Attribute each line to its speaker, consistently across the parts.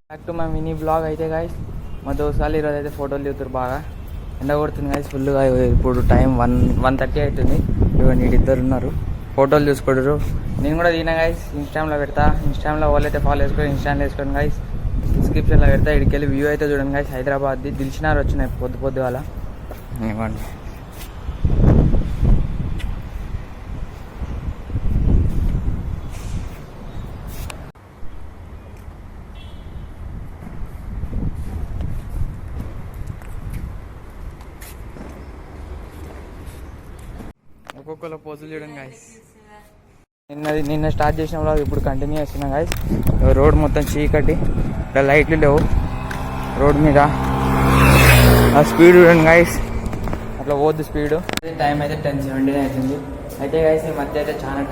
Speaker 1: Back to my mini blog అయితే guys మా దోస్తులు ఈరోజు అయితే ఫోటోలు దిగుతారు బాగా ఎండ కొడుతుంది గాయస్ ఫుల్గా. ఇప్పుడు టైం 1:30 అవుతుంది. ఇవన్నీ ఇద్దరు ఉన్నారు ఫోటోలు చూసుకోడరు. నేను కూడా దిగిన గాయస్ ఇన్స్టాగ్రామ్లో పెడతా. ఇన్స్టాగ్రామ్లో వాళ్ళు అయితే ఫాలో చేసుకోండి, ఇన్స్టాగ్రామ్ వేసుకోండి గాయస్. డిస్క్రిప్షన్లో పెడతా. ఇక్కడికి వెళ్ళి వ్యూ అయితే చూడండి గాయస్. హైదరాబాద్ది దిల్చినార్ వచ్చినాయి పొద్దు వాళ్ళ ఇవ్వండి. ఒక్కొక్కరు పోజులు చూడండి గాయస్. నిన్న స్టార్ట్ చేసిన వాళ్ళు ఇప్పుడు కంటిన్యూ చేస్తున్నాం గాయస్. రోడ్ మొత్తం చీకటి, ఇక్కడ లైట్లు లేవు రోడ్ మీద. ఆ స్పీడ్ చూడండి గాయస్, అట్లా పోద్దు స్పీడ్. టైం అయితే 10:17 అవుతుంది. అయితే గాయస్ ఈ మధ్య అయితే చాలా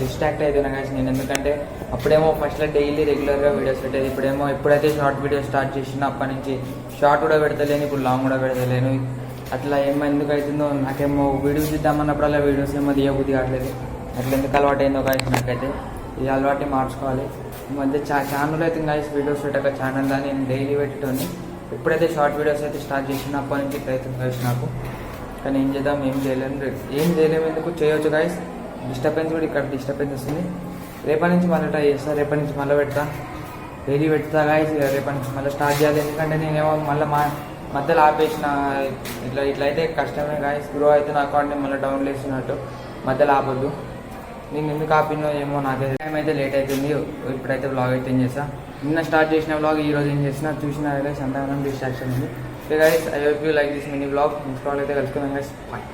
Speaker 1: డిస్ట్రాక్ట్ అవుతున్నా గాయస్ నేను. ఎందుకంటే అప్పుడేమో ఫస్ట్లో డైలీ రెగ్యులర్గా వీడియోస్ పెట్టేది. ఎప్పుడైతే షార్ట్ వీడియోస్ స్టార్ట్ చేసినా అప్పటి నుంచి షార్ట్ కూడా పెడతలేను, ఇప్పుడు లాంగ్ కూడా పెడతలేను. అట్లా ఎందుకు అవుతుందో నాకేమో వీడియోస్ ఇద్దామన్నప్పుడల్లా వీడియోస్ ఏమో దిగబుద్ధి కావట్లేదు. అట్లా ఎందుకు అలవాటు అయిందో గాయస్ నాకైతే. ఈ అలవాటుని మార్చుకోవాలి. ఈ మధ్య ఛానల్ అయితే గాయస్ వీడియోస్ పెట్టక ఛానల్ దాన్ని నేను డైలీ పెట్టేటోని. ఎప్పుడైతే షార్ట్ వీడియోస్ అయితే స్టార్ట్ చేసినప్పటి నుంచి ప్రయత్నం గాయస్ నాకు. కానీ ఏం చేద్దాం, ఏం చేయలేము. ఎందుకు చేయవచ్చు గాయస్. డిస్టర్బెన్స్ కూడా ఇక్కడ డిస్టర్బెన్స్ వస్తుంది. రేపటి నుంచి మళ్ళీ ట్రై చేస్తా, రేపటి నుంచి మళ్ళీ పెడతా, డైలీ పెడతా గాయస్. రేపటి నుంచి మళ్ళీ స్టార్ట్ చేయాలి. ఎందుకంటే నేనేమో మళ్ళీ మధ్యలో ఆపేసిన ఇట్లయితే కష్టమే గాయస్. గ్రో అయితే నా అకౌంట్ని మళ్ళీ డౌన్లోడ్ చేస్తున్నట్టు మధ్యలో ఆపొద్దు. నేను ఎందుకు ఆపినో ఏమో నాకైతే. టైం అయితే లేట్ అవుతుంది. ఇప్పుడైతే బ్లాగ్ అయితే ఏం చేస్తా. నిన్న స్టార్ట్ చేసిన బ్లాగ్ ఈరోజు ఏం చేసినా చూసిన గాయస్. అంతగానో డిస్ట్రాక్షన్ ఉంది. Okay guys, I hope you like this mini blog. Next blog అయితే కలుసుకుందాం గాయస్. బాయ్.